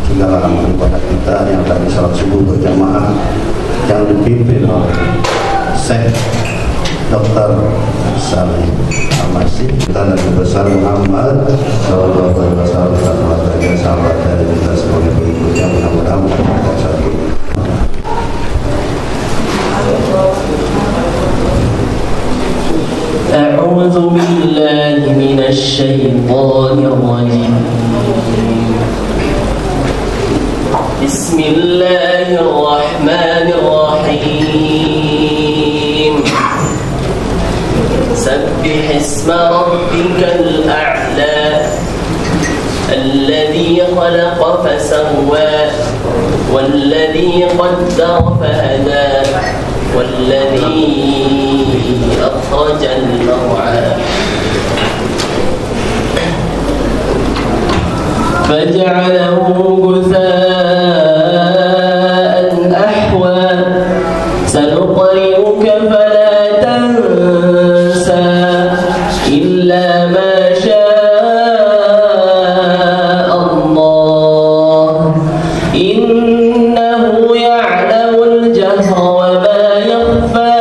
segala amal ibadah kita yang tadi salat subuh berjamaah yang dipimpin oleh Syekh Dr. Salim Al-Masih kita Nabi besar Muhammad sallallahu alaihi wasallam dan sahabat dari kita sebagai pengikutnya, mudah-mudahan mendapatkan satu. أعوذ بالله من الشيطان الرجيم بسم الله الرحمن الرحيم سبح اسم ربك الأعلى الذي خلق فسوى والذي قدر فهدى والذي أخرج المرعى فجعله غثاء أحوى سنقرئك فلا تنسى إلا ما شاء الله إنه يعلم الجهر وما يخفى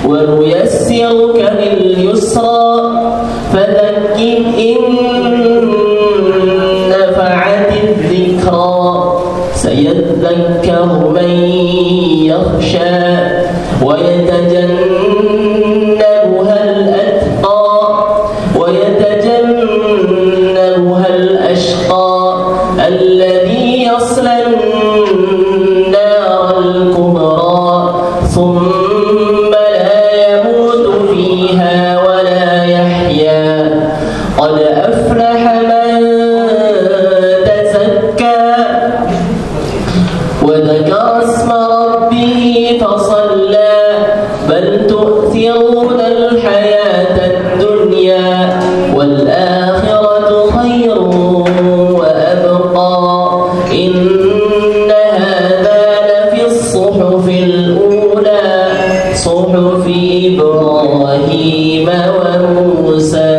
ونيسرك لليسرى فذكر إن نفعت الذكرى سيذكر من يخشى ويتجنبها الأشقى الذي يصلى النار الكبرى ثم لا يموت فيها ولا يحيا قد أفلح من تزكى وذكر اسم ربه فصلى بل تؤثرون الحياة الدنيا والآخرة خير وأبقى إن هذا لفي الصحف الأولى صحف إبراهيم وموسى.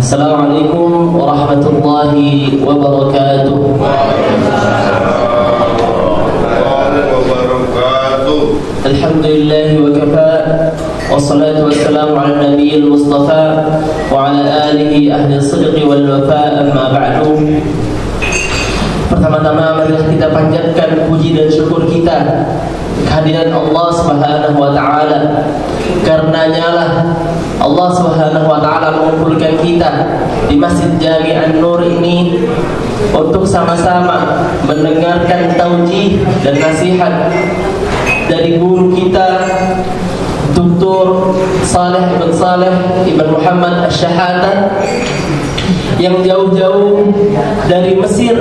Assalamualaikum warahmatullahi wabarakatuh. Alhamdulillah wa kafa wassalatu wassalamu ala nabiyil mustafa wa ala alihi ahli sidqi wal wafa, amma ba'du. Pertama-tama marilah kita panjatkan puji dan syukur kita kehadiran Allah Subhanahu wa taala. Karenanya lah Allah Subhanahu wa taala mengumpulkan kita di Masjid Jami' An-Nur ini untuk sama-sama mendengarkan taujih dan nasihat dari guru kita Dr. Saleh ibn Saleh ibn Muhammad Asy-Syahada yang jauh-jauh dari Mesir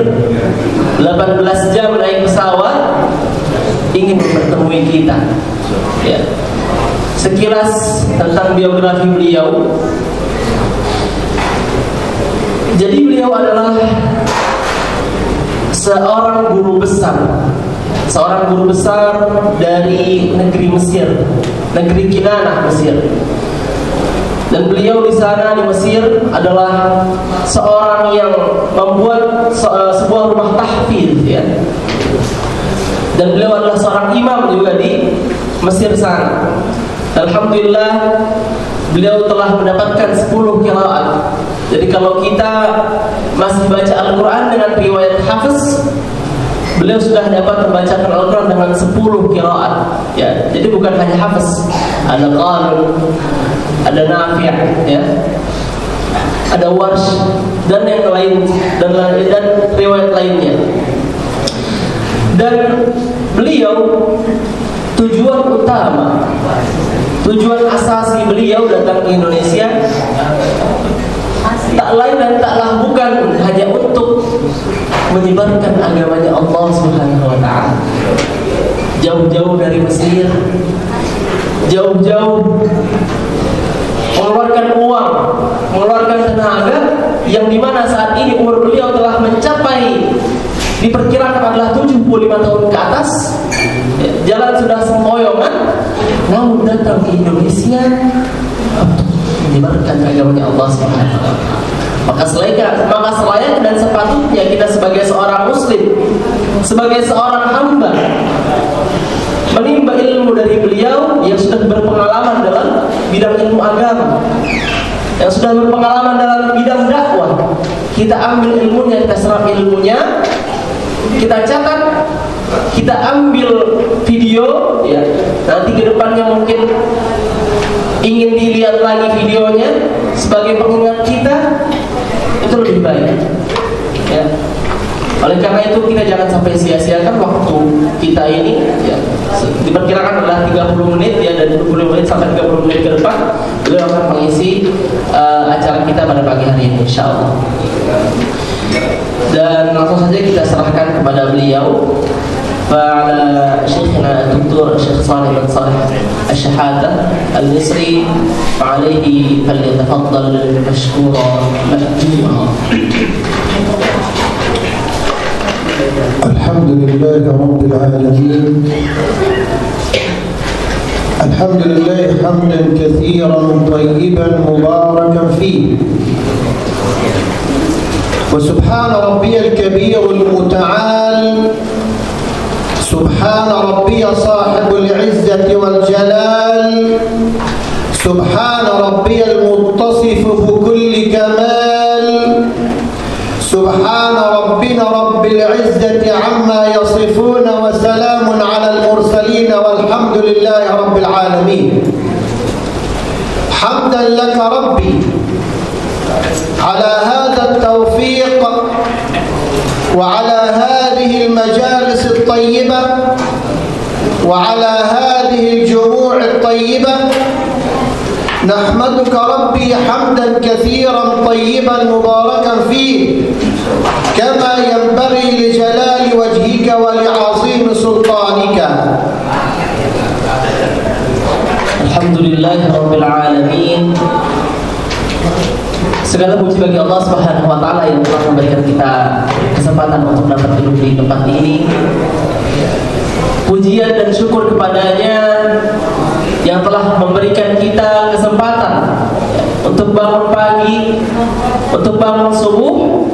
18 jam naik pesawat ingin bertemu kita. Ya. Sekilas tentang biografi beliau. Jadi beliau adalah seorang guru besar dari negeri Mesir, negeri Kinanah Mesir. Dan beliau di sana di Mesir adalah seorang yang membuat sebuah rumah tahfidz, ya. Dan beliau adalah seorang imam juga di Mesir sana. Alhamdulillah beliau telah mendapatkan 10 qiraat. Jadi kalau kita masih baca Al-Quran dengan riwayat Hafiz, beliau sudah dapat membacakan Al-Quran dengan 10 qiraat, ya. Jadi bukan hanya Hafiz, ada Qalun, ada Nafi', ya, ada Warsh dan yang lain dan riwayat lainnya. Dan beliau tujuan asasi beliau datang ke Indonesia tak lain dan taklah bukan hanya untuk menyebarkan agamanya Allah Subhanahu wa taala. Jauh-jauh dari Mesir, jauh-jauh mengeluarkan uang, mengeluarkan tenaga, yang dimana saat ini umur beliau telah mencapai, diperkirakan adalah 75 tahun ke atas. Jalan sudah sempoyongan, namun datang ke Indonesia untuk menyebarkan agamanya Allah Subhanahu wa taala. Maka selayak dan sepatutnya kita sebagai seorang muslim, sebagai seorang hamba, menimba ilmu dari beliau yang sudah berpengalaman dalam bidang ilmu agama, yang sudah berpengalaman dalam bidang dakwah. Kita ambil ilmunya, kita serap ilmunya, kita catat, kita ambil video, ya. Nanti ke depannya mungkin ingin dilihat lagi videonya sebagai pengingat kita, itu lebih baik, ya. Oleh karena itu kita jangan sampai sia-siakan waktu kita ini, ya. Diperkirakan adalah 30 menit, ya, dan 20 menit sampai 30 menit ke depan beliau akan mengisi acara kita pada pagi hari ini, insyaallah. Dan langsung saja kita serahkan kepada beliau. Fa'ala Syekhina Dr. Syekh Salih bin Salih Asy-Syahada Al-Misri, fa'alaihi falyatafaddal mashkura mahjura. Alhamdulillah Rabbil Alamin. Alhamdulillah hamdan katsiran tayyiban mubarakan fihi. Wa subhana rabbiyal kabirul muta'al. Subhana rabbiya sahibul izzati wal jalal. Subhana rabbiyal muttasif bi kulli kamal. Subhana rabbina rabbil izzati amma yasifun wa salamun ala al-mursalin walhamdulillahi rabbil alamin. Hamdan laka rabbi ala hadha at-tawfiq wa ala hadhihi al-majalis at-tayyibah wa ala hadhihi al-jumu'a at-tayyibah. نحمدك ربي حمدا كثيرا طيبا مباركا فيه كما ينبغي لجلال وجهك ولعظيم سلطانك. Alhamdulillah Rabbil Alamin. Segala puji bagi Allah Subhanahu wa taala yang telah memberikan kita kesempatan untuk dapat duduk di tempat ini. Pujian dan syukur kepadanya yang telah memberikan kita kesempatan untuk bangun pagi, untuk bangun subuh,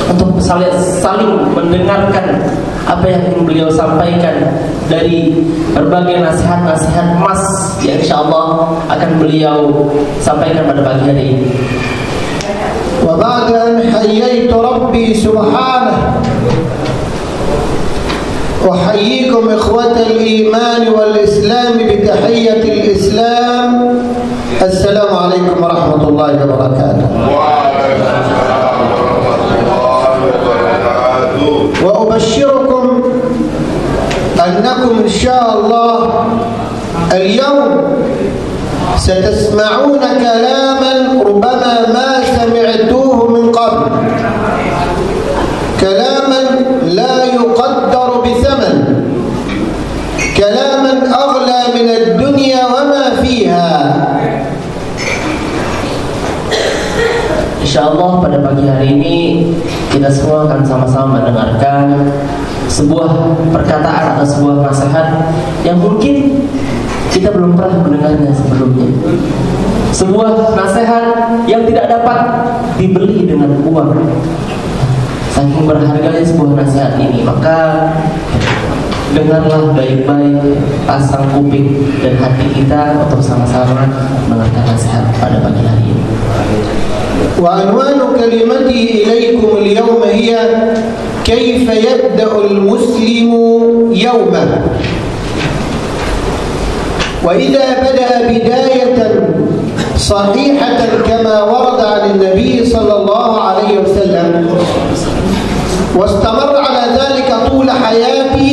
untuk saling mendengarkan apa yang ingin beliau sampaikan dari berbagai nasihat-nasihat emas yang insyaallah akan beliau sampaikan pada pagi hari ini. Wa ba'da an hayyaitu rabbi subhanahu أحييكم إخوة الإيمان والإسلام بتحية الإسلام. السلام عليكم ورحمة الله وبركاته. وأبشركم أنكم إن شاء الله اليوم ستسمعون كلاما ربما ما سمعتوه من قبل، كلاما لا يقدر بثمن، كلاما أغلى من الدنيا وما فيها. Insyaallah pada pagi hari ini kita semua akan sama-sama mendengarkan sebuah perkataan atau sebuah nasihat yang mungkin kita belum pernah mendengarnya sebelumnya. Sebuah nasihat yang tidak dapat dibeli dengan uang. Saking berharganya sebuah nasihat ini, maka dengarlah baik-baik, pasang kuping dan hati kita untuk sama-sama mendengarkan nasihat pada pagi hari ini. وعنوان كلمتي إليكم اليوم هي كيف يبدأ المسلم يومه. وإذا بدأ بداية صحيحة كما ورد عن النبي صلى الله عليه وسلم واستمر على ذلك طول حياته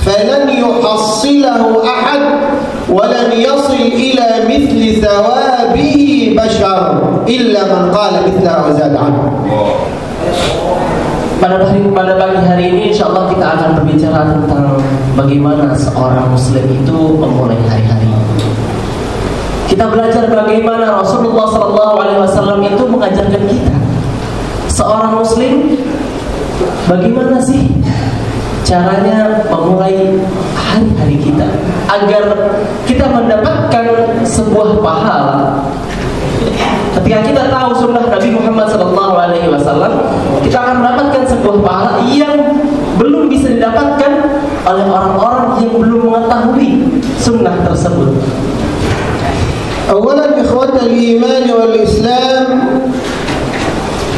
فلن يحصله أحد ولن يصل إلى مثل ثوابه بشر إلا من قال مثله وزاد عنه. Pada pagi hari ini insyaallah kita akan berbicara tentang bagaimana seorang muslim itu memulai hari-hari. Kita belajar bagaimana Rasulullah SAW itu mengajarkan kita. Seorang muslim bagaimana sih caranya memulai hari-hari kita agar kita mendapatkan sebuah pahala Ketika kita tahu sunnah Nabi Muhammad SAW, kita akan mendapatkan sebuah pahala yang belum bisa didapatkan oleh orang-orang yang belum mengetahui sunnah tersebut. أولا إخوة الإيمان والإسلام،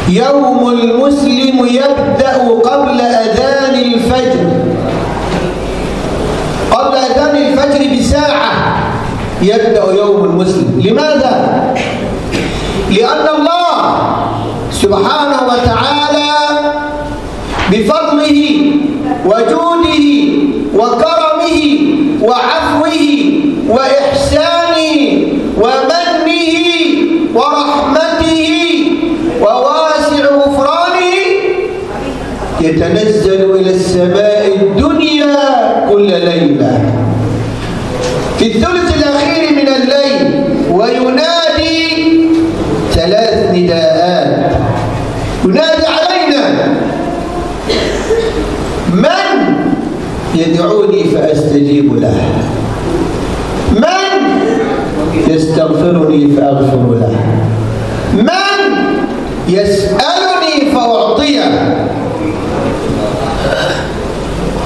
يوم المسلم يبدأ قبل أذان الفجر، قبل أذان الفجر بساعة يبدأ يوم المسلم. لماذا؟ لأن الله سبحانه وتعالى بفضله وجوده وكرمه وعفوه وإحسانه ومنه ورحمته وواسع غفرانه يتنزل إلى السماء الدنيا كل ليلة في الثلث الأخير من الليل وينادي 3 نداءات، ينادي علينا: من يدعوني فأستجيب له، من يستغفرني فأغفر له، من يسألني فأعطيه.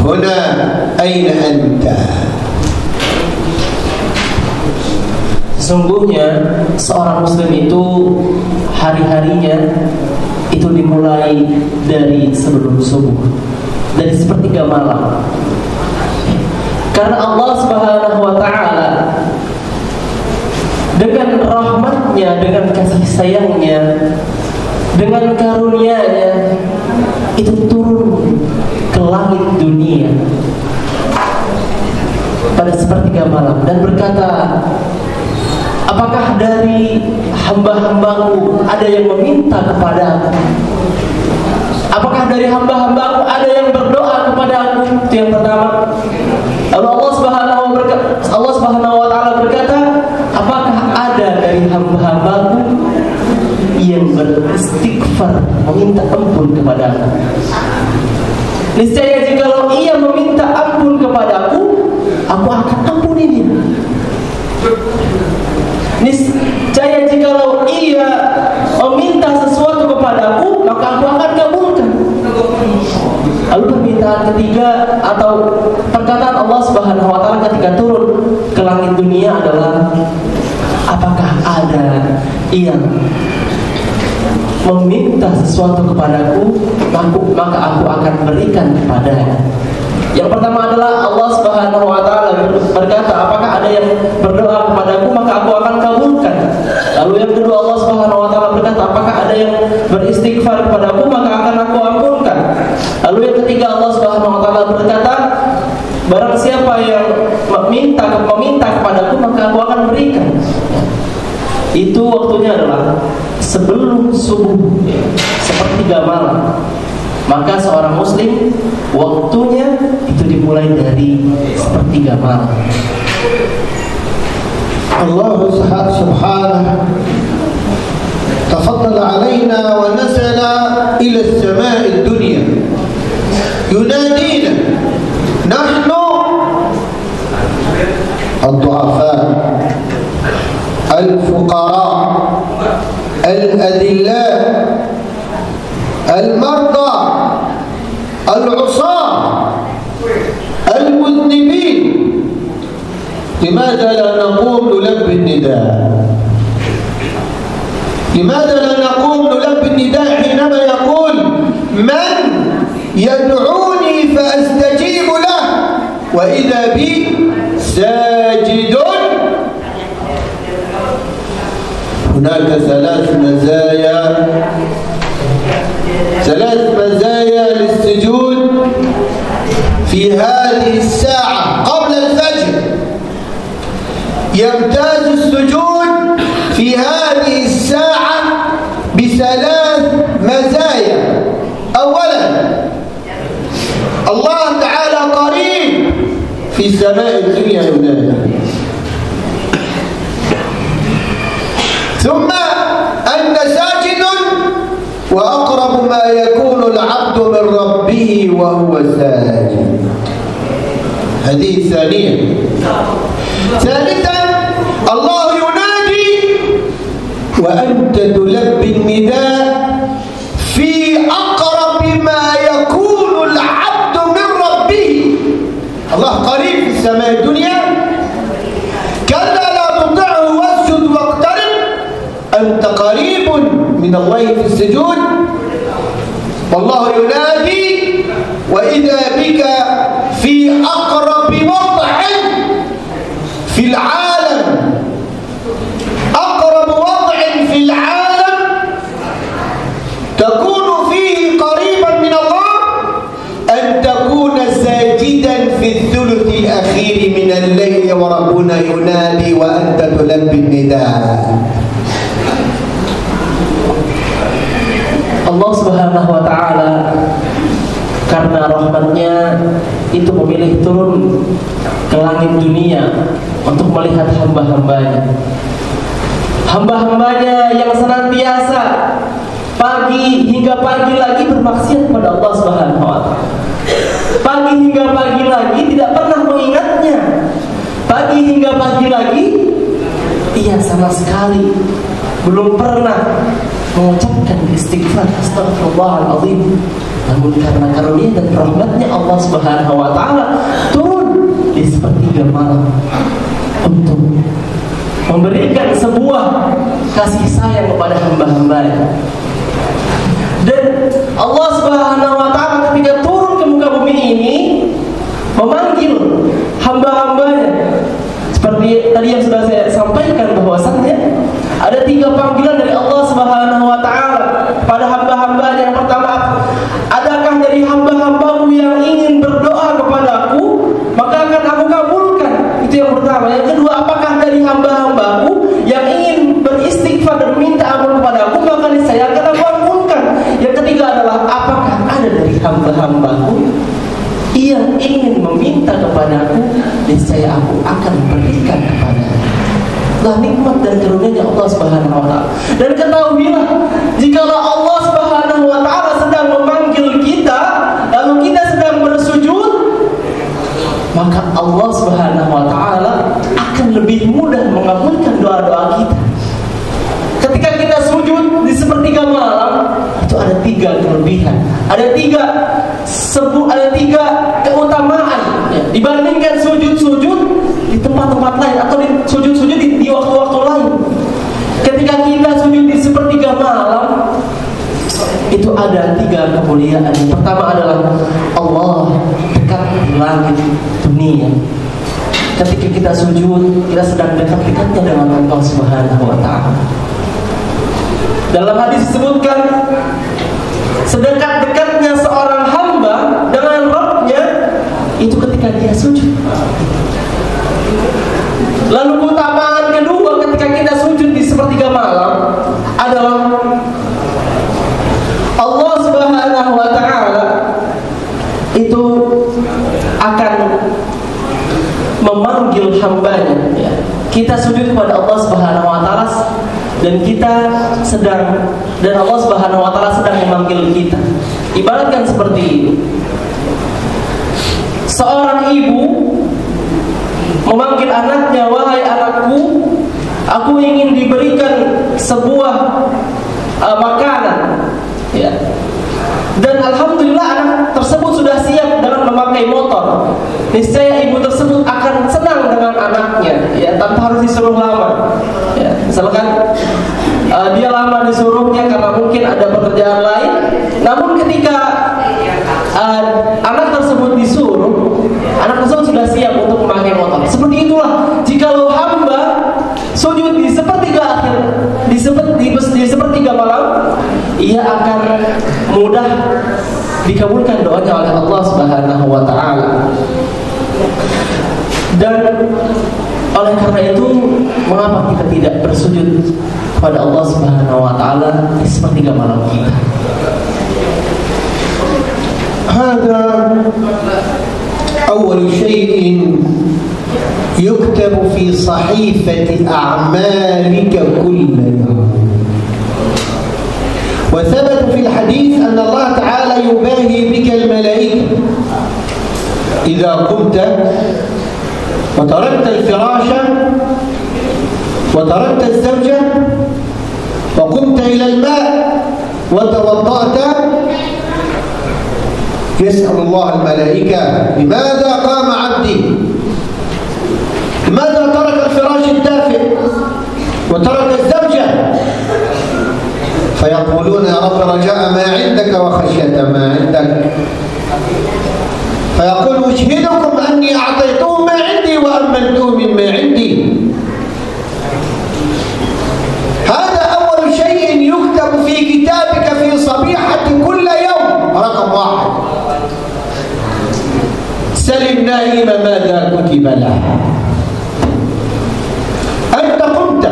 هنا أين أنت؟ Sesungguhnya seorang muslim itu hari-harinya itu dimulai dari sebelum subuh, dari sepertiga malam. Karena Allah Subhanahu wa taala dengan rahmatnya, dengan kasih sayangnya, dengan karunia-Nya itu turun ke langit dunia pada sepertiga malam dan berkata, apakah dari hamba-hambaku ada yang meminta kepadaku? Apakah dari hamba-hambaku ada yang berdoa kepadaku? Itu yang pertama. Lalu Allah Subhanahu wa taala berkata, apakah ada dari hamba-hambaku yang beristighfar, meminta ampun kepadaku? Niscaya jikalau ia meminta ampun kepadaku, aku akan ampuni dia. Niscaya jikalau ia meminta sesuatu kepadaku, maka aku akan kabulkan. Lalu permintaan ketiga atau perkataan Allah Subhanahu wa taala ketika turun ke langit dunia adalah, apakah ada yang meminta sesuatu kepadaku, maka aku akan berikan kepadanya. Yang pertama adalah Allah Subhanahu wa taala berkata, apakah ada yang berdoa kepadaku, maka aku akan kabulkan. Lalu yang kedua, Allah Subhanahu wa taala berkata, apakah ada yang beristighfar kepadaku, maka akan aku ampunkan. Lalu yang ketiga, Allah Subhanahu wa taala berkata, barang siapa yang meminta kepadaku, maka aku akan berikan. Itu waktunya adalah sebelum subuh, sepertiga malam. Maka seorang muslim waktunya itu dimulai dari sepertiga malam. Allah subhanahu tafaddal alaina wa nazala ila as-sama'i ad-dunya yunadina nahnu ad-du'afa al-fuqara al-adilla المرضى العصاة المذنبين. لماذا لا نقوم نلبي النداء؟ لماذا لا نقوم نلبي النداء حينما يقول من يدعوني فأستجيب له وإذا بي ساجد؟ هناك 3 مزايا للسجود في هذه الساعة قبل الفجر. يمتاز السجود في هذه الساعة ب3 مزايا. أولا، الله تعالى قريب في سماء الدنيا ينادى. ثم أنت ساجد وأقرب ما يكون العبد من ربه وهو ساجد. هذه ثانية. ثالثا، الله ينادي وأنت تلبي النداء في أقرب ما يكون العبد من ربه. الله قريب في السماء الدنيا، كلا لا تطعه واسجد واقترب، أنت قريب من الله في السجود، والله ينادي وإذا بك في أقرب وضع في العالم، أقرب وضع في العالم تكون فيه قريبا من الله أن تكون ساجدا في الثلث الأخير من الليل وربنا ينادي وأنت تلبي النداء. Allah Subhanahu wa Ta'ala karena rahmatnya itu memilih turun ke langit dunia untuk melihat hamba-hambanya. Hamba-hambanya yang senantiasa pagi hingga pagi lagi bermaksiat kepada Allah Subhanahu wa Ta'ala. Pagi hingga pagi lagi tidak pernah mengingatnya. Pagi hingga pagi lagi ia sama sekali belum pernah mengucapkan istighfar, astagfirullahaladzim. Namun karena karunia dan rahmatnya Allah Subhanahu wa Ta'ala turun di sepertiga malam untuk memberikan sebuah kasih sayang kepada hamba-hambanya. Dan Allah Subhanahu wa Ta'ala ketika turun ke muka bumi ini memanggil hamba-hambanya. Seperti tadi yang sudah saya sampaikan bahwasannya ada 3 panggilan dari Allah Subhanahu wa Ta'ala pada hamba-hambanya. Yang pertama, adakah dari hamba-hambamu yang ingin berdoa kepadaku, maka akan aku kabulkan. Itu yang pertama. Yang kedua, apakah dari hamba-hambaku yang ingin beristighfar dan minta ampun kepadaku, maka saya akan aku ampunkan. Yang ketiga adalah, apakah ada dari hamba-hambaku yang ingin meminta kepadaku, niscaya aku akan berikan kepadanya. Lah nikmat dan karunia Allah Subhanahu wa Ta'ala. Dan ketahuilah, jikalau Allah Subhanahu wa Ta'ala sedang memanggil kita, lalu kita sedang bersujud, maka Allah Subhanahu wa Ta'ala akan lebih mudah mengabulkan doa-doa kita. Ketika kita sujud di sepertiga malam, itu ada 3 kelebihan, ada 3 keutamaan ya, dibandingkan sujud-sujud di tempat-tempat lain atau di sujud-sujud di waktu-waktu lain. Ketika kita sujud di sepertiga malam, itu ada 3 kemuliaan. Yang pertama adalah Allah dekat di langit dunia. Ketika kita sujud, kita sedang dekat-dekatnya dengan Allah Subhanahu wa Ta'ala. Dalam hadis disebutkan, sedekat-dekatnya seorang hamba dengan Rabb-nya itu ketika dia sujud. Lalu keutamaan kedua ketika kita sujud di sepertiga malam adalah Allah Subhanahu wa Ta'ala itu akan memanggil hambanya ya. Kita sujud kepada Allah Subhanahu wa Ta'ala dan Allah Subhanahu wa Ta'ala sedang memanggil kita. Ibaratkan seperti ini. Seorang ibu memanggil anaknya, wahai anakku, aku ingin diberikan sebuah makanan ya. Dan alhamdulillah anak tersebut sudah siap dengan memakai motor. Niscaya ibu tersebut akan senang dengan anaknya ya, tanpa harus disuruh lama ya. Misalkan dia lama disuruhnya karena mungkin ada pekerjaan lain, namun ketika anak tersebut disuruh, anak tersebut sudah siap untuk memakai motor. Seperti itulah jikalau hamba sujud di sepertiga akhir, di sepertiga malam, ia akan mudah dikabulkan doanya oleh Allah Subhanahu wa Ta'ala. Dan oleh karena itu, mengapa kita tidak bersujud kepada Allah Subhanahu wa Ta'ala di sepertiga malam kita? هذا أول شيء يكتب في صحيفة أعمالك كل يوم. وثبت في الحديث أن الله تعالى يباهي بك الملائكة إذا قمت وتركت الفراش وتركت الزوجة وقمت إلى الماء وتوضأت يسأل الله الملائكة لماذا قام عبدي؟ لماذا ترك الفراش الدافئ وترك الزوجة؟ فيقولون يا رب رجاء ما عندك وخشية ما عندك. فيقول أشهدكم أني أعطيته ما عندي وأمنته مما عندي. هذا أول شيء يكتب في كتابك في صبيحة كل يوم. رقم 1 سل النائم ماذا كتب له. أنت قمت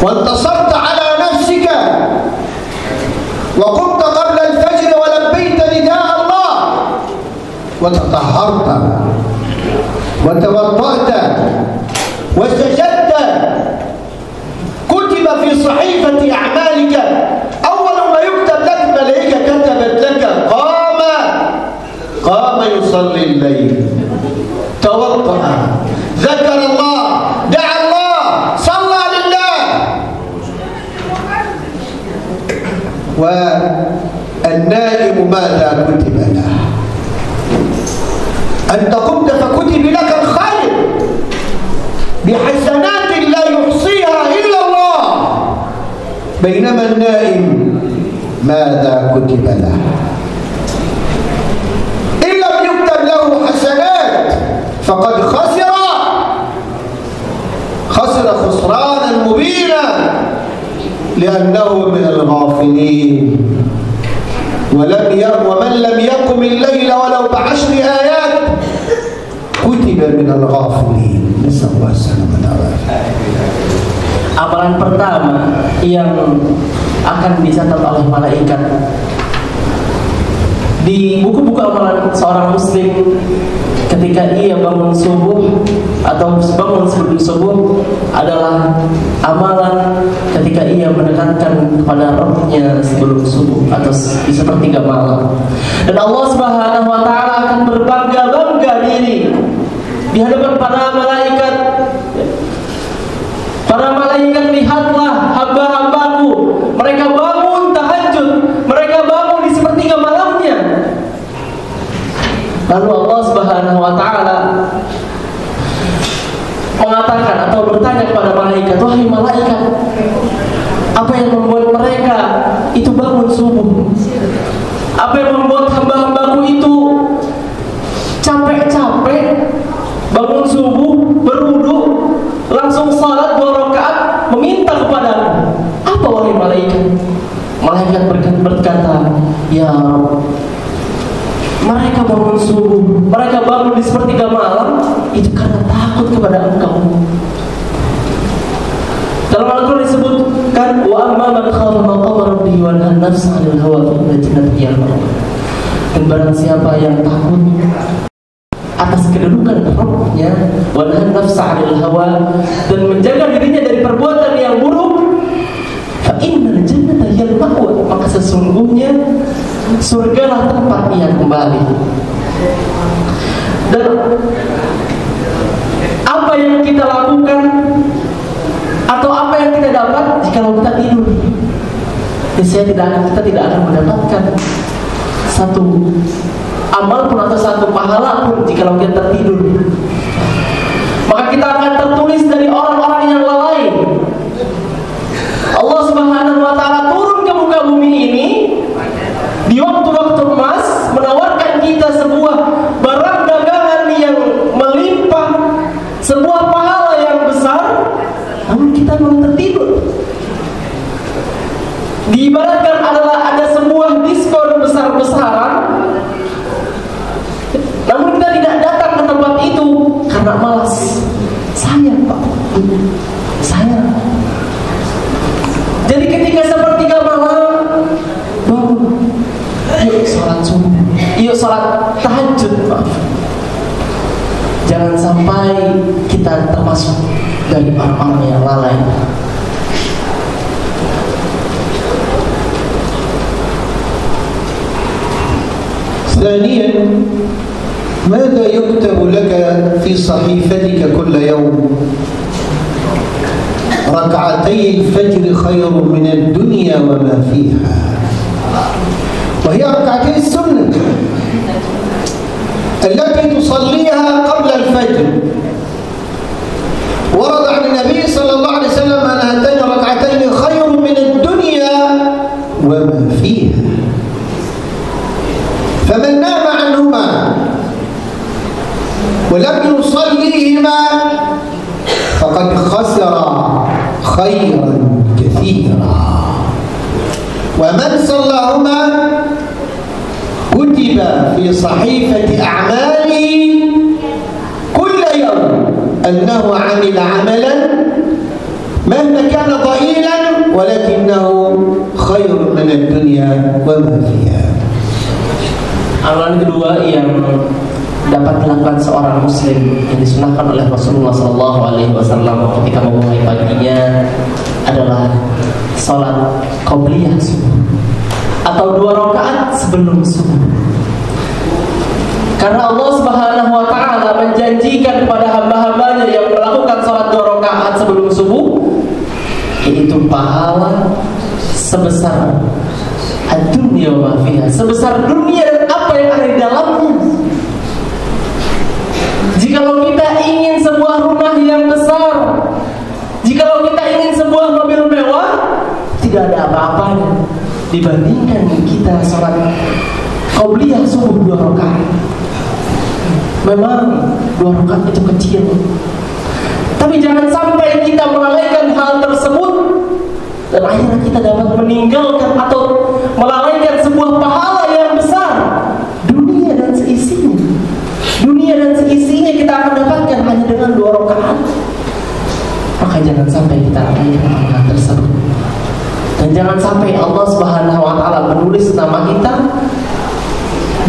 وانتصرت على نفسك وقمت قبل الفجر ولبيت نداء الله وتطهرت وتوضأت وسجدت، كتب في صحيفة أعمالك. أول ما يكتب لك ملائكة كتبت لك قام يصلي الليل، توضأ، ذكر الله، دعا الله، صلى لله. والنائم ماذا كتب له؟ أنت قمت فكتب لك الخير بحسنات لا يحصيها إلا الله، بينما النائم ماذا كتب له؟ إن لم يكتب له حسنات فقد خسر خسرانا مبينا، لأنه من الغافلين. ومن لم يقم الليل ولو ب10 آيات كتب من الغافلين. نسأل الله السلامة والعافية. Amalan pertama yang akan dicatat oleh malaikat di buku-buku amalan seorang muslim ketika ia bangun subuh atau bangun sebelum subuh adalah amalan ketika ia mendekatkan kepada Rabb-Nya sebelum subuh atau di sepertiga malam. Dan Allah Subhanahu wa taala akan berbangga-bangga diri di hadapan para malaikat. Para malaikat, lihatlah hamba-hambaku, mereka bangun tahajud, mereka bangun di sepertiga malamnya. Lalu Allah Subhanahu wa taala mengatakan atau bertanya kepada malaikat, wahai malaikat, apa yang membuat mereka itu bangun subuh? Apa yang membuat hamba-hambaku itu capek-capek bangun subuh, berwudu, langsung salat 2 rakaat, meminta kepadamu? Apa wahai malaikat? Malaikat berkata, ya Rabb, mereka bangun subuh, mereka bangun di sepertiga malam itu karena takut kepada Engkau. Dalam Al-Quran disebutkan, wa amma man khafa maqama rabbih wa nahan nafsa 'anil hawa fa inna jannata hiyal ma'wa. Dan barang siapa yang takut atas kedudukan Rabb-Nya, wa nahan nafsa 'anil hawa, dan menjaga dirinya dari perbuatan yang buruk, fa innal jannata hiyal ma'wa, maka sesungguhnya surgalah tempat ia kembali. Dan apa yang kita lakukan atau apa yang kita dapat jika kita tidur? Kita tidak akan mendapatkan satu amal pun atau satu pahala pun jika kita tertidur. Maka kita akan tertulis dari orang-orang yang lalai. Allah Subhanahu wa taala turun ke muka bumi ini di waktu-waktu emas, menawarkan kita sebuah barang dagangan yang melimpah, sebuah pahala yang besar, namun kita malah tertidur. Diibaratkan adalah ada sebuah diskon besar-besaran, namun kita tidak datang ke tempat itu karena malas. Sayang Pak, sayang. Jadi ketika sepertiga malam bangun, yuk sholat subuh, yuk sholat tahajud, maaf. Jangan sampai kita termasuk dari orang-orang yang lalai. ثانيا ماذا يكتب لك في صحيفتك كل يوم؟ ركعتي الفجر خير من الدنيا وما فيها، وهي ركعتي السنة التي تصليها قبل الفجر. ورد عن النبي صلى الله عليه وسلم أن هاتين الركعتين خير من الدنيا وما فيها، فمن نام عنهما ولم يصليهما فقد خسر خيرا كثيرا، ومن صلاهما كتب في صحيفة أعماله كل يوم أنه عمل عملا مهما كان ضئيلا ولكنه خير من الدنيا وما فيها. Amalan kedua yang dapat dilakukan seorang muslim yang disunahkan oleh Rasulullah SAW ketika memulai paginya adalah sholat qobliyah subuh atau 2 rakaat sebelum subuh. Karena Allah Subhanahu wa Ta'ala menjanjikan kepada hamba-hambanya yang melakukan sholat 2 rakaat sebelum subuh, yaitu pahala sebesar ad-dunya wa ma fiha, sebesar dunia dan apa yang ada di dalamnya. Jikalau kita ingin sebuah rumah yang besar, jikalau kita ingin sebuah mobil mewah, tidak ada apa-apanya dibandingkan kita sholat qobliyah subuh 2 rakaat. Memang 2 rakaat itu kecil, tapi jangan sampai kita melalaikan hal tersebut dan akhirnya kita dapat meninggalkan atau melalaikan sebuah pahala yang besar, dunia dan seisinya. Dunia dan seisinya kita akan dapatkan hanya dengan 2 rakaat. Maka jangan sampai kita lalaikan pahala tersebut. Dan jangan sampai Allah Subhanahu wa Ta'ala menulis nama kita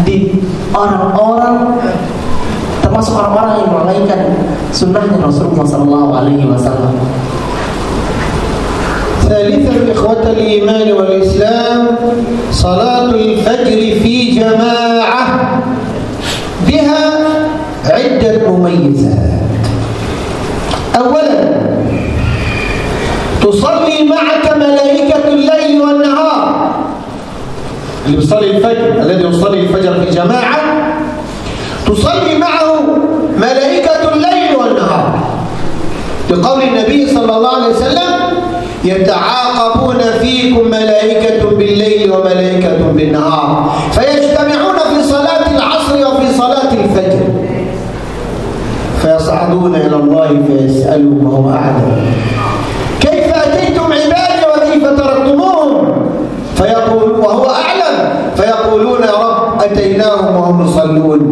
di orang-orang, termasuk orang-orang yang melalaikan sunnahnya Rasulullah SAW. ثالثا إخوة الإيمان والإسلام صلاة الفجر في جماعة بها عدة مميزات. أولا تصلي معك ملائكة الليل والنهار. اللي بيصلي الفجر، الذي يصلي الفجر في جماعة تصلي معه ملائكة الليل والنهار، لقول النبي صلى الله عليه وسلم يتعاقبون فيكم ملائكة بالليل وملائكة بالنهار فيجتمعون في صلاة العصر وفي صلاة الفجر فيصعدون إلى الله فيسألوا وهو أعلم كيف أتيتم عبادي وكيف تركتموهم فيقول وهو أعلم فيقولون يا رب أتيناهم وهم يصلون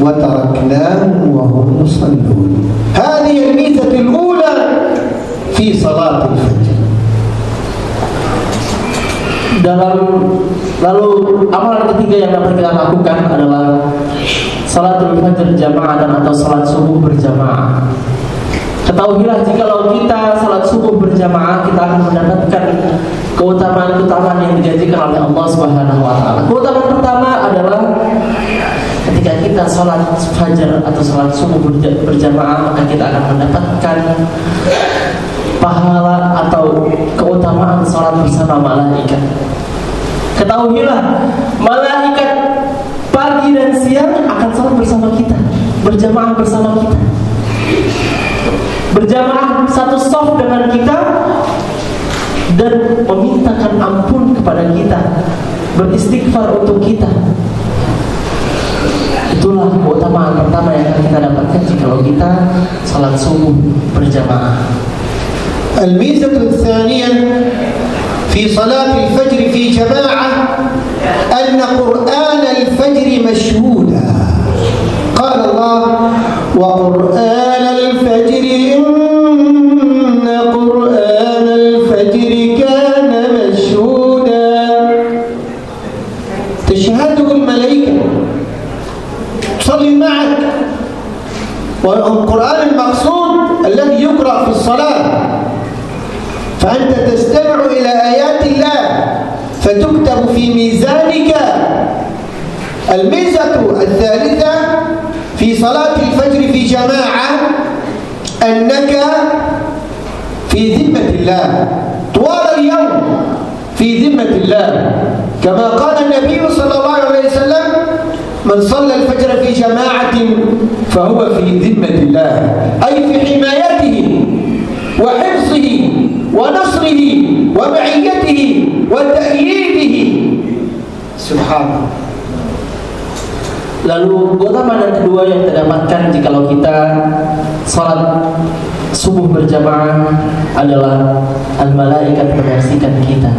وتركناهم وهم يصلون. هذه الميزة الأولى في صلاة الفجر. Lalu amalan ketiga yang dapat kita lakukan adalah salatul fajr jamaah dan atau salat subuh berjamaah. Ketahuilah jikalau kita salat subuh berjamaah, kita akan mendapatkan keutamaan-keutamaan yang dijanjikan oleh Allah Subhanahu wa Ta'ala. Keutamaan pertama adalah ketika kita salat fajar atau salat subuh berjamaah, maka kita akan mendapatkan pahala atau keutamaan salat bersama malaikat. Ketahuilah, malaikat pagi dan siang akan salat bersama kita, berjamaah bersama kita, berjamaah satu shaf dengan kita dan memintakan ampun kepada kita, beristighfar untuk kita. Itulah keutamaan pertama yang akan kita dapatkan jika kita salat subuh berjamaah. الميزة الثانية في صلاة الفجر في جماعة أن قرآن الفجر مشهودا. قال الله وقرآن الفجر إن قرآن الفجر كان مشهودا. تشهده الملائكة تصلي معك، والقرآن المقصود الذي يقرأ في الصلاة، فأنت تستمع إلى آيات الله فتكتب في ميزانك. الميزة الثالثة في صلاة الفجر في جماعة أنك في في ذمة الله طوال اليوم، في ذمة الله، كما قال النبي صلى الله عليه وسلم: من صلى الفجر في جماعة فهو في ذمة الله، أي في حمايته وحفظه ونصره ومعيته وتأييده. Subhanallah. Lalu keutamaan yang kedua yang terdapatkan jikalau kita salat subuh berjamaah adalah al-malaikat menyaksikan kita.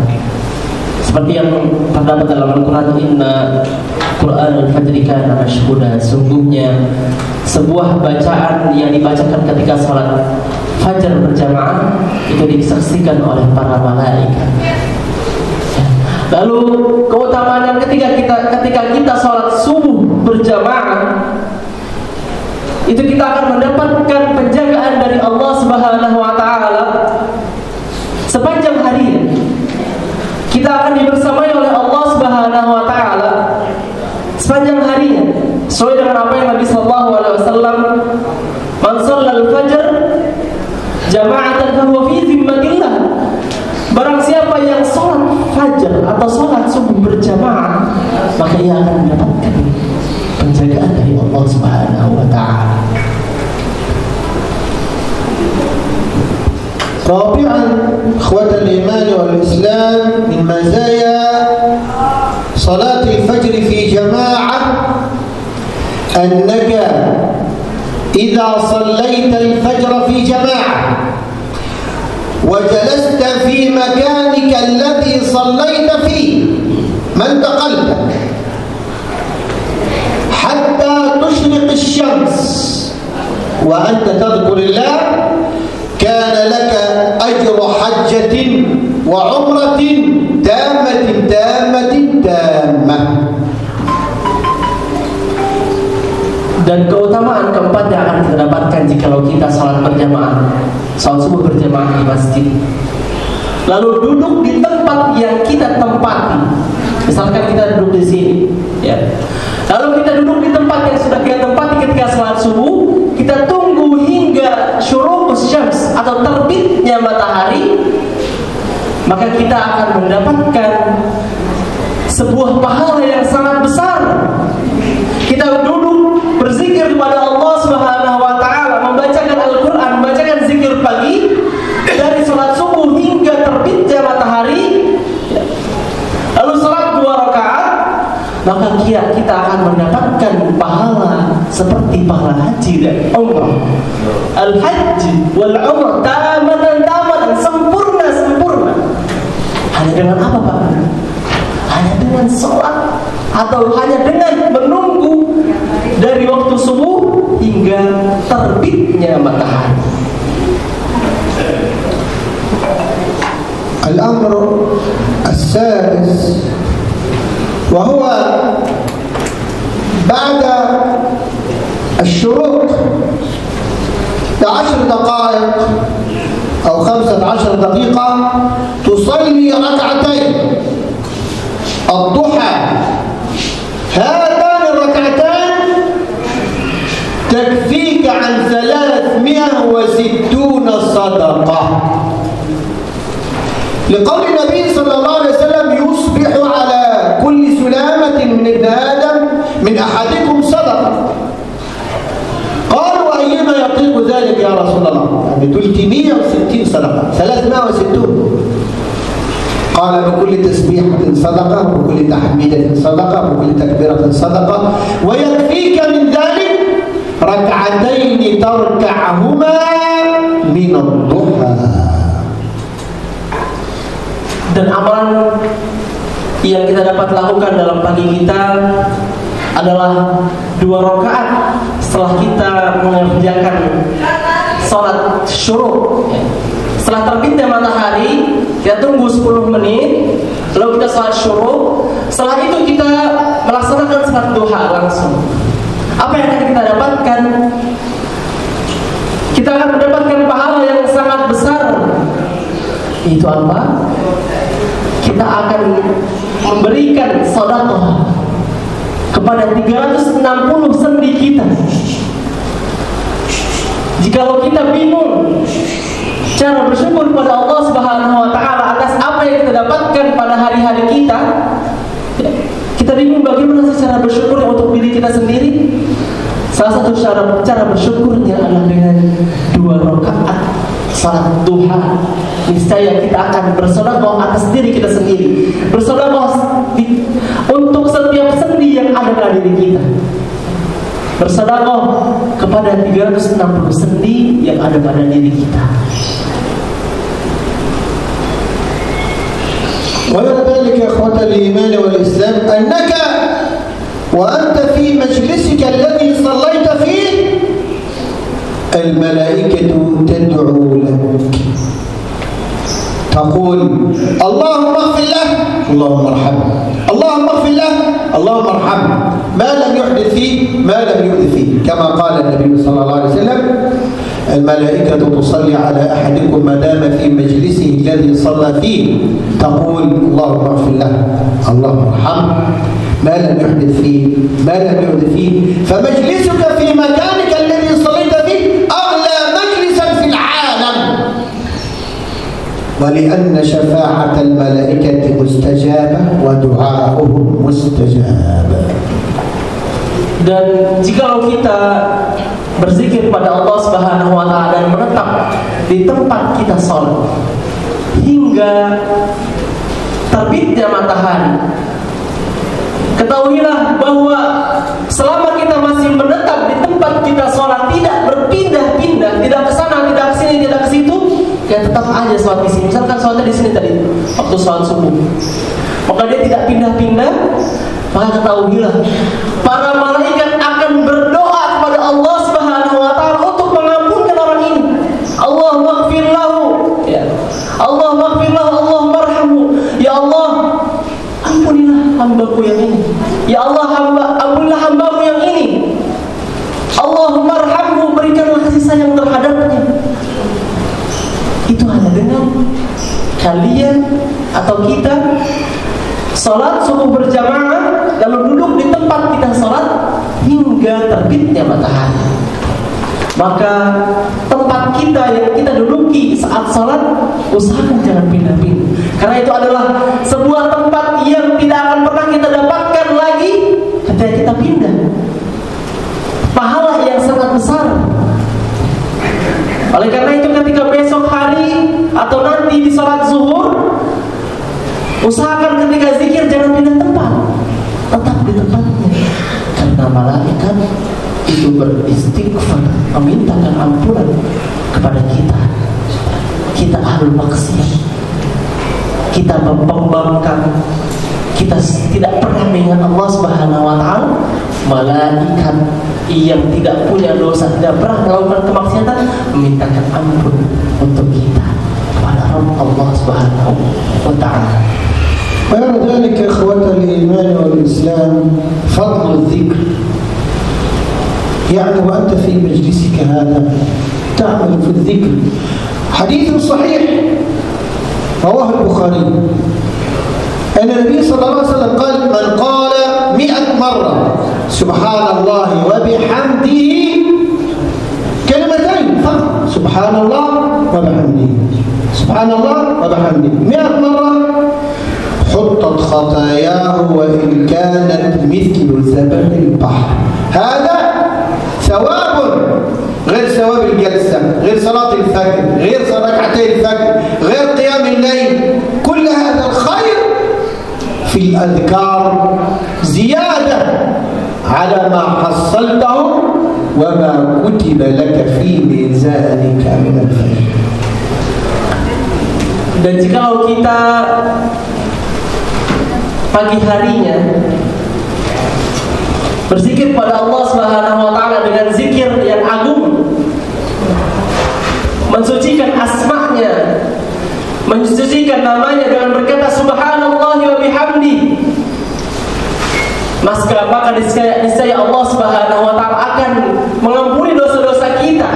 Seperti yang terdapat dalam Al-Quran, Inna Quran al-Fajri kana mashhuda, sungguhnya sebuah bacaan yang dibacakan ketika salat fajar berjamaah itu disaksikan oleh para malaikat. Lalu keutamaan yang ketiga, ketika kita sholat subuh berjamaah, itu kita akan mendapatkan penjagaan dari Allah Subhanahu wa Ta'ala sepanjang hari. Kita akan dibersamai oleh Allah Subhanahu wa Ta'ala sepanjang harinya, sesuai dengan apa yang Nabi sallallahu alaihi wasallam, man shallal fajr jama'atan fahuwa fi zimmatillah. Barang siapa yang sholat fajar atau sholat subuh berjamaah, maka ia akan mendapatkan penjagaan dari Allah Subhanahu wa Ta'ala. رابعا إخوة الإيمان والإسلام، من مزايا صلاة الفجر في جماعة أنك إذا صليت الفجر في جماعة وجلست في مكانك الذي صليت فيه ما انتقلت حتى تشرق الشمس وأنت تذكر الله، كان لك أجر حجة وعمرة تامة تامة تامة. Dan keutamaan keempat yang akan kita dapatkan jikalau kita salat berjamaah, salat subuh berjamaah di masjid, lalu duduk di tempat yang kita tempati. Misalkan kita duduk di sini, ya. Lalu kita duduk di tempat yang sudah kita tempati ketika salat subuh, kita tunggu hingga syuruqus syams atau terbitnya matahari, maka kita akan mendapatkan sebuah pahala yang sangat besar. Kita duduk berzikir kepada Allah Subhanahu wa Ta'ala, membacakan Al-Quran, membacakan zikir pagi dari salat subuh hingga terbitnya matahari, lalu salat 2 rakaat, maka kita akan mendapatkan pahala seperti pahala haji dan umrah. Al-haji wal umrah tamatan, sempurna. Hanya dengan apa, Pak? Hanya dengan sholat, atau hanya dengan menunggu dari waktu subuh hingga terbitnya matahari. الأمر السادس وهو بعد الشروق ب10 دقائق أو 15 دقيقة تصلي ركعتين الضحى. هاتان الركعتان تكفيك عن 360 صدقة، لقول النبي صلى الله عليه وسلم: يصبح على كل سلامة من ابن آدم من أحدكم صدقة. قالوا: أيما يطيق ذلك يا رسول الله؟ يعني 360 صدقة، 360. قال: بكل تسبيحة صدقة، وبكل تحميدة صدقة، وبكل تكبيرة صدقة، ويكفيك من ذلك ركعتين تركعهما من الضحى. Dan amalan yang kita dapat lakukan dalam pagi kita adalah 2 rakaat setelah kita mengerjakan sholat syuruq. Setelah terbitnya matahari, kita tunggu 10 menit, lalu kita sholat syuruq. Setelah itu kita melaksanakan sholat duha langsung. Apa yang akan kita dapatkan? Kita akan mendapatkan pahala yang sangat besar. Itu apa? Kita akan memberikan sedekah kepada 360 sendi kita. Jikalau kita bingung cara bersyukur pada Allah Subhanahu wa taala atas apa yang kita dapatkan pada hari-hari kita. Kita bingung bagaimana cara bersyukur untuk diri kita sendiri. Salah satu cara bersyukurnya adalah dengan 2 rakaat salat duha. Niscaya kita akan bersedekah atas diri kita sendiri, bersedekah untuk setiap sendi yang ada pada diri kita, bersedekah kepada 360 sendi yang ada pada diri kita. ولذلك يا إخوة الإيمان والإسلام أنك وأنت في مجلسك الذي صليت فيه الملائكة تدعو لك، تقول اللهم اغفر له اللهم ارحمه، اللهم اغفر له اللهم ارحمه، ما لم يحدث فيه ما لم يؤذ فيه، كما قال النبي صلى الله عليه وسلم الملائكة تصلي على أحدكم ما دام في مجلسه الذي صلى فيه، تقول اللهم اغفر له اللهم ارحمه، ما لم يحدث فيه ما لم يؤذ فيه. فمجلسك في مكانك الذي صليت فيه أغلى مجلسا في العالم، ولأن شفاعة الملائكة مستجابة ودعاؤهم مستجاب. Dan jikalau kita berzikir pada Allah Subhanahu wa taala dan menetap di tempat kita sholat hingga terbitnya matahari, ketahuilah bahwa selama kita masih menetap di tempat kita sholat, tidak berpindah-pindah, tidak ke sana, tidak ke sini, tidak ke situ, ya tetap aja sholat di sini. Misalkan sholatnya di sini tadi waktu sholat subuh, maka dia tidak pindah-pindah, maka ketahuilah para malaikat akan berdoa kepada Allah Subhanahu wa taala untuk mengampunkan orang ini. Allahumma ighfir lahu, ya. Allahumma ighfir lahu, Allahumma arhamhu. Ya Allah, ampunilah hambaku yang ini. Ya Allah, ampunilah hambaku yang ini. Allahumma arhamhu, berikanlah kasih sayang terhadapnya. Itu hanya dengan kalian atau kita sholat subuh berjamaah, lalu duduk di tempat kita sholat hingga terbitnya matahari. Maka tempat kita yang kita duduki saat sholat, usahakan jangan pindah-pindah, karena itu adalah sebuah tempat yang tidak akan pernah kita dapatkan lagi ketika kita pindah. Pahala yang sangat besar. Oleh karena itu ketika besok hari atau nanti di sholat zuhur, usahakan ketika zikir jangan pindah tempat, tetap di tempatnya, karena malaikat itu beristighfar, memintakan ampunan kepada kita. Kita ahlul maksiat, kita membangkang, kita tidak pernah mengingat Allah Subhanahu wa taala. Malaikat yang tidak punya dosa, tidak pernah melakukan kemaksiatan, memintakan ampun untuk kita kepada Allah Subhanahu wa taala. ولذلك إخوة الإيمان والإسلام فضل الذكر، يعني وأنت في مجلسك هذا تعمل في الذكر. حديث صحيح رواه البخاري أن النبي صلى الله عليه وسلم قال من قال 100 مرة سبحان الله وبحمده، كلمتين فقط، سبحان الله وبحمده، سبحان الله وبحمده 100 مرة، حطت خطاياه وإن كانت مثل زبد البحر. هذا ثواب غير ثواب الجلسة، غير صلاة الفجر، غير ركعتي الفجر، غير قيام الليل. كل هذا الخير في الأذكار زيادة على ما حصلته وما كتب لك في ميزانك من الخير. Dan jikalau kita pagi harinya berzikir pada Allah Subhanahu wa taala dengan zikir yang agung, mensucikan asma-Nya, mensucikan namanya dengan berkata subhanallahi wa bihamdi, maka niscaya Allah Subhanahu wa taala akan mengampuni dosa-dosa kita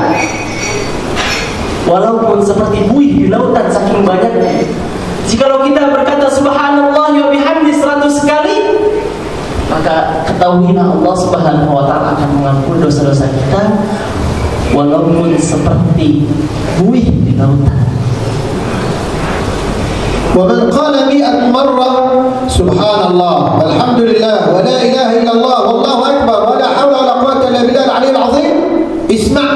walaupun seperti buih di lautan saking banyaknya. Jikalau kita berkata subhanallahi wa bihamdi 100 kali, maka ketahuilah Allah Subhanahu wa taala akan mengampuni dosa-dosa kita walaupun seperti buih di lautan. ومن قال 100 مرة سبحان الله والحمد لله ولا إله إلا الله والله أكبر ولا حول ولا قوة إلا بالله العلي العظيم اسمع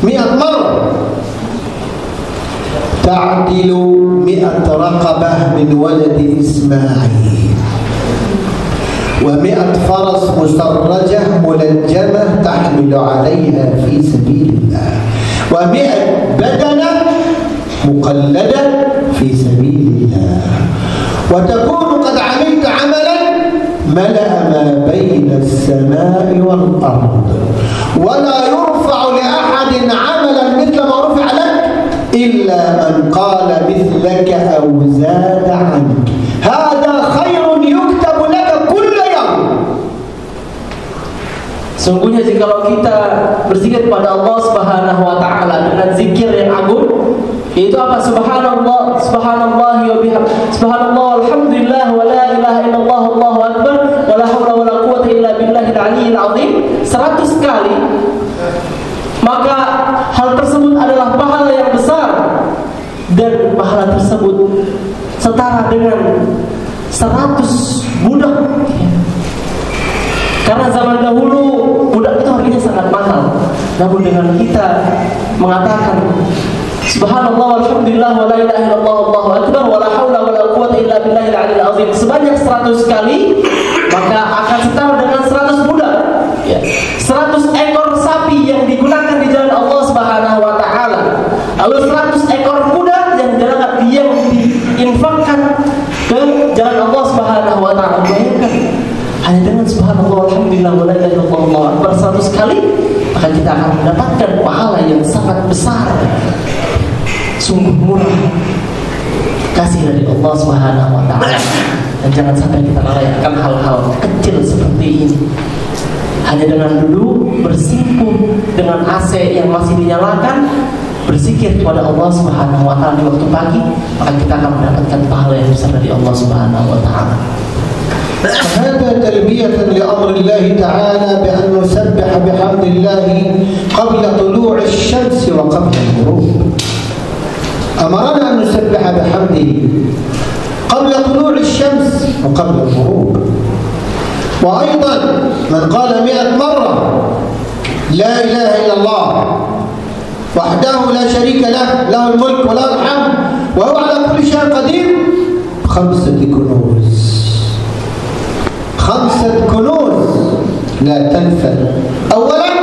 100 مرة تعدل 100 رقبة من ولد إسماعيل و100 فرس مسرجة ملجمة تحمل عليها في سبيل الله و100 بدنة مقلدة في سبيل الله وتكون قد عملت عملا ملأ ما بين السماء والأرض ولا يرفع لأحد عملا مثل ما رفع لك إلا من قال مثلك أو زاد عنك هذا خير يكتب لك كل يوم. Sungguhnya jikalau kita berzikir kepada Allah Subhanahu wa taala dengan zikir yang agung, yaitu apa? Subhanallah, subhanallah wa bihamdihi, subhanallah alhamdulillah wa la ilaha illallah Allahu akbar wa la haula wa la quwwata illa billahil aliyyil azim 100 kali, maka hal tersebut adalah pahala yang besar dan pahala tersebut setara dengan 100 budak. Karena zaman dahulu budak itu harganya sangat mahal. Namun dengan kita mengatakan subhanallah walhamdulillah wa la ilaha illallah Allahu akbar wa la haula wa la quwwata illa billahil aliyyil azim sebanyak 100 kali, maka akan setara dengan 100 budak. Ya. 100 ekor sapi yang digunakan di jalan Allah Subhanahu wa taala. Lalu 100 ekor kuda yang diinfakkan ke jalan Allah Subhanahu wa taala. Bayangkan, hanya dengan subhanallah alhamdulillah wa la ilaha illallah Allahu akbar 100 kali, maka kita akan mendapatkan pahala yang sangat besar. Sungguh murah kasih dari Allah Subhanahu wa taala. Dan jangan sampai kita lalaikan hal-hal kecil seperti ini. Hanya dengan duduk bersimpuh dengan AC yang masih dinyalakan, berzikir kepada Allah Subhanahu wa taala di waktu pagi, maka kita akan mendapatkan pahala yang besar dari Allah Subhanahu wa taala. هذا تلبية لأمر الله تعالى بأن نسبح بحمد الله قبل طلوع الشمس وقبل الغروب. أمرنا أن نسبح بحمده قبل طلوع الشمس وقبل الغروب. وأيضا من قال 100 مرة لا إله إلا الله وحده لا شريك له له الملك وله الحمد وهو على كل شيء قدير 5 كنوز 5 كنوز لا تنفد. أولا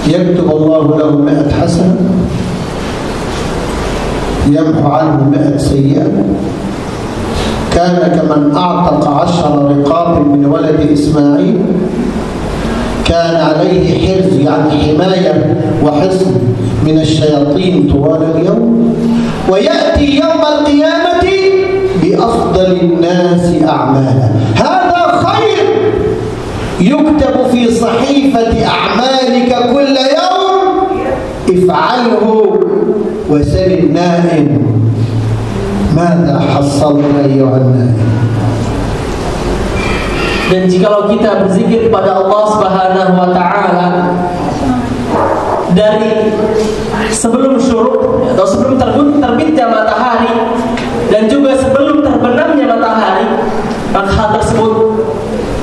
يكتب الله له 100 حسنة يمحو عنه 100 سيئة. كان كمن أعتق 10 رقاب من ولد إسماعيل، كان عليه حرز يعني حماية وحصن من الشياطين طوال اليوم. ويأتي يوم القيامة بأفضل الناس أعمالا. هذا خير يكتب في صحيفة أعمالك كل يوم. افعله وسل النائم ماذا حصلت أيها النائم. Dan jikalau kita berzikir kepada Allah Subhanahu wa taala dari sebelum syuruk atau sebelum terbitnya matahari dan juga sebelum terbenamnya matahari, maka hal tersebut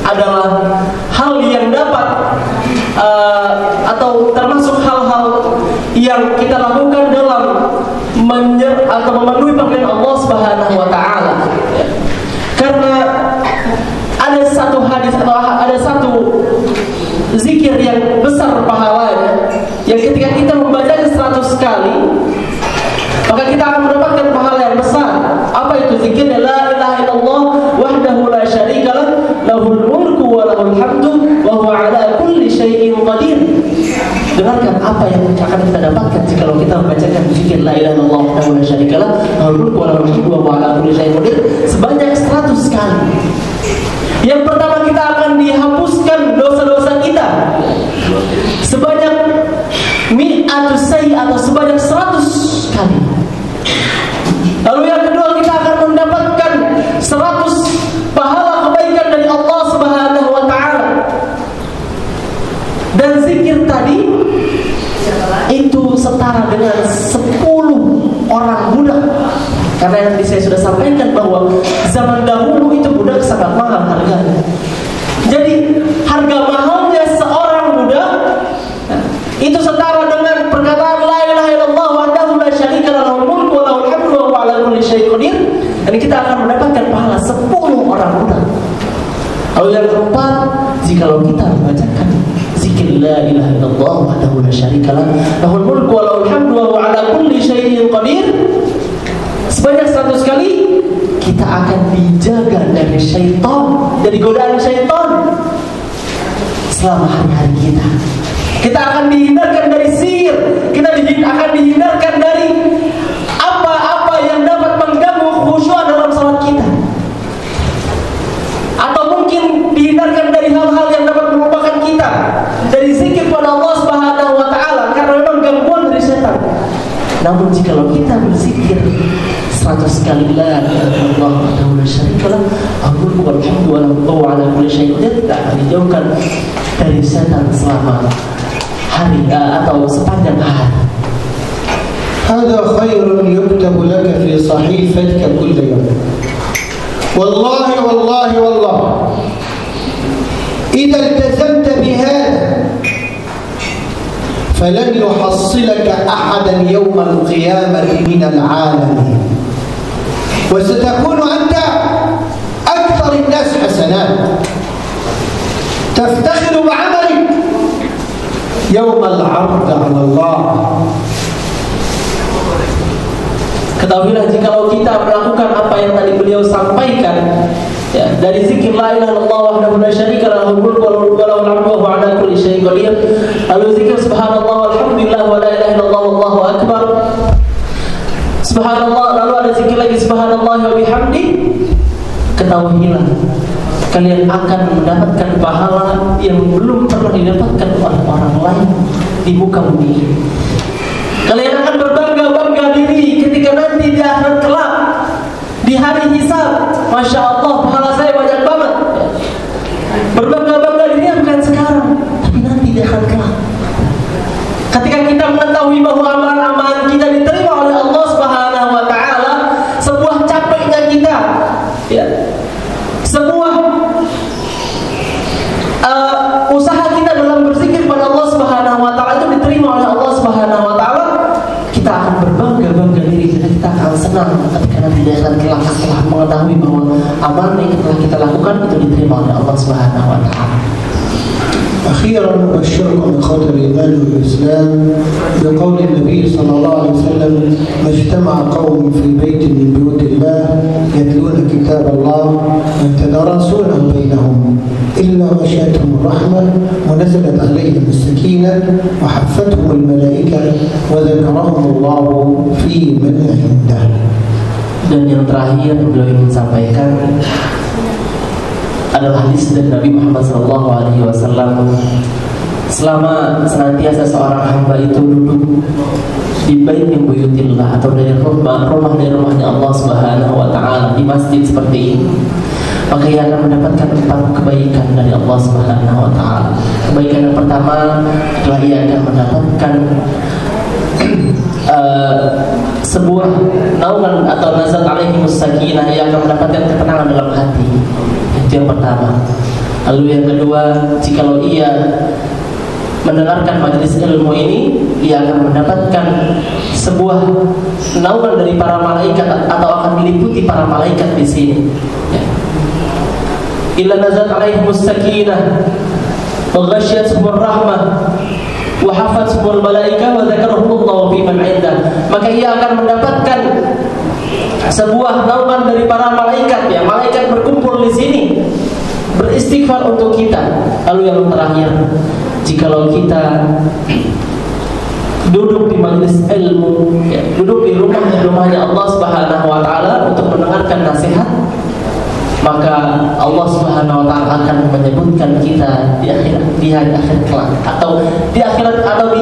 adalah hal yang dapat atau termasuk hal-hal yang kita lakukan dalam memenuhi panggilan Allah Subhanahu wa taala. Karena ada satu hadis atau ada satu zikir yang besar pahalanya, yang ketika kita membacanya 100 kali, maka kita akan mendapatkan pahala yang besar. Apa itu Karena yang tadi saya sudah sampaikan bahwa zaman dahulu itu budak sangat mahal harganya. Jadi harga mahalnya seorang budak itu setara dengan perkataan la ilaha illallah wahdahu la syarika lahu mulku wa lahul hamdu wa huwa ala kulli syai'in qadir. Dan kita akan mendapatkan pahala 10 orang budak. Lalu yang keempat, jikalau kita membacakan zikir la ilaha illallah wahdahu la syarika lahul mulku wa lahul hamdu wa huwa ala kulli syai'in qadir sebanyak 100 kali, kita akan dijaga dari syaitan, dari godaan syaitan selama hari-hari kita. Kita akan dihindarkan dari sihir, kita akan dihindarkan dari apa-apa yang dapat mengganggu khusyuk dalam salat kita, atau mungkin dihindarkan dari hal-hal yang dapat melupakan kita dari zikir pada Allah Subhanahu wa taala, karena memang gangguan dari setan. Namun jikalau kita berzikir 100 kali la ilaha illallah wahdahu la syarika lahu lahul mulku wal hamdu wa huwa ala kulli syai'in qadir, kita akan dijauhkan dari setan selama hari atau sepanjang hari. هذا خير يكتب لك في صحيفتك كل يوم. والله والله والله إذا التزمت بهذا فلن يحصلك أحدا يوم القيامة من العالمين، وستكون أنت أكثر الناس حسنات، تفتخر بعملك يوم العرض على الله. Ketahuilah jikalau kita melakukan apa yang tadi beliau sampaikan, ya, dari zikir la ilaha illallah wahdahu la syarika lahu lahul mulku wa lahul hamdu wa huwa ala kulli syai'in qadir, lalu zikir subhanallah walhamdulillah wa la ilaha illallah wallahu akbar, subhanallah, lalu ada zikir lagi subhanallah wa bihamdi. Ketahuilah kalian akan mendapatkan pahala yang belum pernah didapatkan oleh orang lain di muka bumi. Kalian akan berbangga-bangga diri ketika nanti di akhirat kelak, di hari hisab. Masya Allah, pahala saya banyak banget. Berbangga-bangga diri bukan sekarang, tapi nanti di akhirat kelak. Ketika kita mengetahui bahwa amalan-amalan kita diterima oleh Allah Subhanahu wa taala, sebuah capeknya kita, ya, sebuah usaha kita dalam berzikir pada Allah Subhanahu wa taala itu diterima oleh Allah Subhanahu wa taala, kita akan berbangga-bangga diri dan kita akan senang ketika nanti di akhirat kelak setelah mengetahui bahwa amalan yang telah kita lakukan itu diterima oleh Allah Subhanahu wa taala. أخيرا أبشركم إخوة الإيمان والإسلام بقول النبي صلى الله عليه وسلم: ما اجتمع قوم في بيت من بيوت الله يتلون كتاب الله ويتدارسونه بينهم إلا غشيتهم الرحمة ونزلت عليهم السكينة وحفتهم الملائكة وذكرهم الله في من عنده. Dan yang terakhir beliau ingin sampaikan adalah hadis dari Nabi Muhammad SAW. Selama senantiasa seorang hamba itu duduk di bait min buyutillah, atau dari rumah dari rumahnya Allah Subhanahu wa taala, di masjid seperti ini, maka ia akan mendapatkan 4 kebaikan dari Allah Subhanahu wa taala. Kebaikan yang pertama adalah ia akan mendapatkan sebuah naungan atau nazat alaihimus sakinah, ia akan mendapatkan ketenangan dalam hati. Itu yang pertama. Lalu yang kedua, jikalau ia mendengarkan majelis ilmu ini, ia akan mendapatkan sebuah naungan dari para malaikat, atau akan diliputi para malaikat di sini. Illa nazat alaihimus sakinah wa ghasyiyatuhumur rahmah wa hafathumul malaikah wa dzakarahumullahu fi man 'indah. Maka ia akan mendapatkan sebuah naungan dari para malaikat, ya, malaikat berkumpul di sini beristighfar untuk kita. Lalu yang terakhir, jikalau kita duduk di majelis ilmu, ya, duduk di rumahnya Allah Subhanahu wa taala untuk mendengarkan nasihat, maka Allah Subhanahu wa taala akan menyebutkan kita di hari akhir kelak, atau di akhirat, atau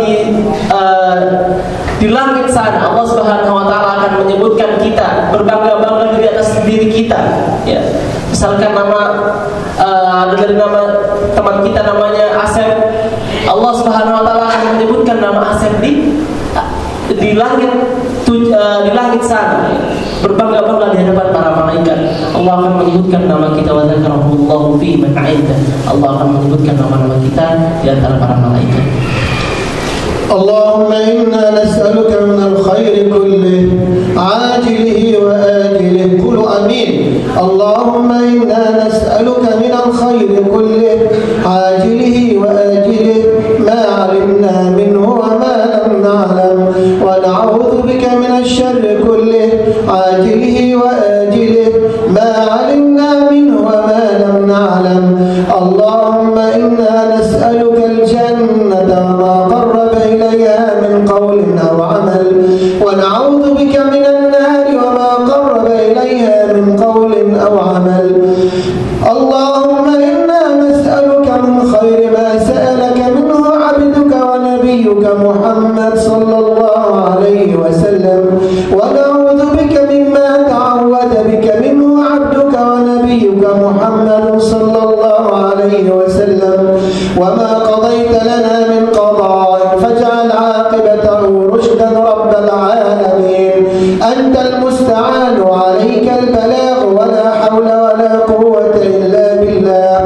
di langit sana. Allah Subhanahu wa taala akan menyebutkan kita, berbangga-bangga di atas diri kita, ya. Misalkan ada dari nama teman kita namanya Asep, Allah Subhanahu wa taala akan menyebutkan nama Asep di langit di langit sana berbangga-bangga di hadapan para malaikat. Allah akan menyebutkan nama kita wa dzakarallahu fi man 'inda. Allah akan menyebutkan nama-nama kita di antara para malaikat. اللهم إنا نسألك من الخير كله عاجله وآجله. قولوا آمين. اللهم إنا نسألك من الخير كله عاجله وآجله ما علمنا منه وما لم نعلم ونعوذ بك من الشر كله عاجله وآجله ما علمنا منه وما لم نعلم. اللهم إنا نسألك الجنة وما قرب إليها من قول أو عمل ونعوذ بك من النار وما قرب إليها من قول أو عمل. اللهم إنا نسألك من خير ما سألك منه عبدك ونبيك محمد صلى الله عليه وسلم ونعوذ بك مما تعوذ بك منه عبدك ونبيك محمد صلى الله عليه وسلم وما قضيت لنا من قضاء فاجعل عاقبته رشدا رب العالمين. أنت المستعان وعليك البلاغ ولا حول ولا قوة إلا بالله.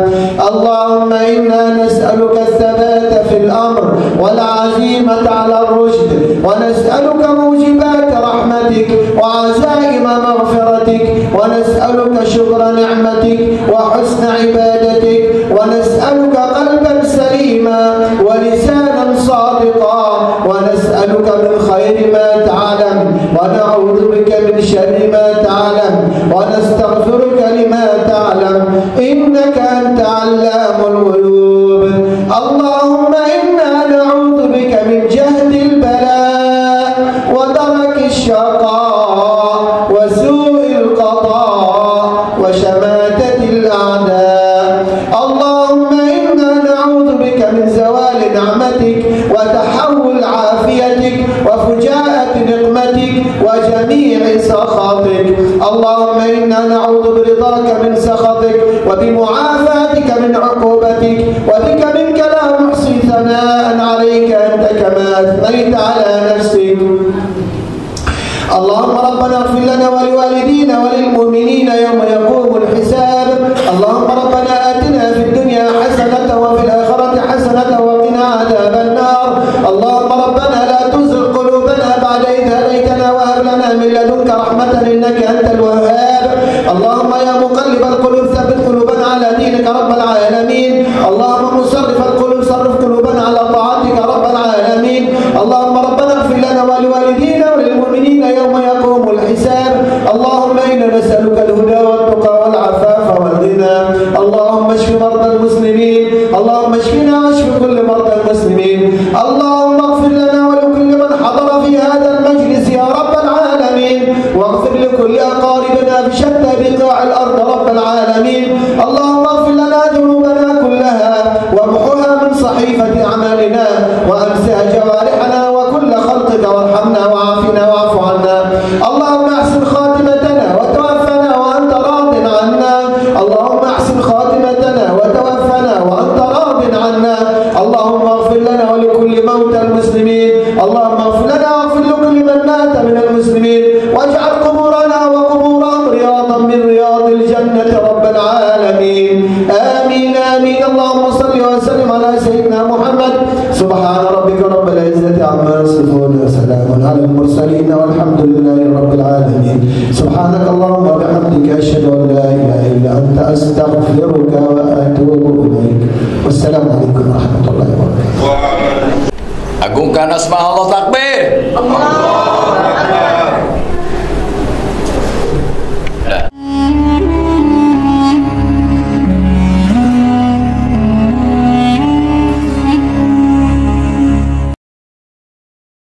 اللهم إنا نسألك الثبات في الأمر والعزيمة على الرشد ونسألك موجبات رحمتك وعزائم مغفرتك ونسألك شكر نعمتك وحسن عبادتك ونسألك قلبا سليما ولسانا صادقا ونسألك من خير ما تعلم ونعوذ بك من شر ما تعلم ونستغفرك لما تعلم إنك أنت علام الغيوب. اللهم إنا نعوذ بك من جهد البلاء ودرك الشقاء وسوء القضاء وشماتة الأعداء. اللهم إنا نعوذ بك من زوال نعمتك وتحول عافيتك وفجاءة نقمتك وجميع سخطك. اللهم إنا نعوذ برضاك من سخطك وبمعافاتك من عقوبتك وبك منك لا نحصي ثناء عليك أنت كما أثنيت على نفسك. اللهم ربنا اغفر لنا ولوالدينا وللمؤمنين يوم يقوم الحساب. اللهم ربنا آتنا في الدنيا حسنة وفي الآخرة حسنة وقنا عذاب النار. اللهم ربنا لا تزغ قلوبنا بعد إذ هديتنا وهب لنا من لدنك رحمة إنك أنت الوهاب. اللهم يا مقلب القلوب ثبت قلوبنا على دينك رب العالمين. اللهم مصرف القلوب صرف قلوبنا على طاعتك رب العالمين. اللهم ربنا اغفر لنا ولوالدينا وللمؤمنين يوم يقوم الحساب. اللهم إنا نسألك الهدى والتقى والعفاف والغنى. اللهم اشف مرضى المسلمين. اللهم اشفنا واشف كل مرضى المسلمين. اللهم اغفر لنا ولكل من حضر في هذا المجلس يا رب العالمين واغفر لكل أقاربنا بشتى بقاع الأرض رب العالمين. اللهم اغفر لنا ذنوبنا كلها وامحها من صحيفة أعمالنا وأمسها جوارحنا وكل خلقك وارحمنا وعافنا واعف عنا. اللهم احسن خاتمتنا وتوفنا وأنت راض عنا. اللهم احسن خاتمتنا وتوفنا وأنت راض عنا. اللهم اغفر لنا ولكل موتى المسلمين. اللهم اغفر لنا واغفر لكل من مات من المسلمين واجعل قبورنا وقبورهم رياضا من رياض الجنة رب العالمين. آمين آمين. اللهم صل وسلم على سيدنا محمد. سبحان ربك رب العزة عما يصفون وسلام على المرسلين والحمد لله رب العالمين. سبحانك اللهم وبحمدك أشهد أن لا إله إلا أنت أستغفرك وأتوب إليك. والسلام عليكم ورحمة الله وبركاته. Agungkan asma Allah, takbir.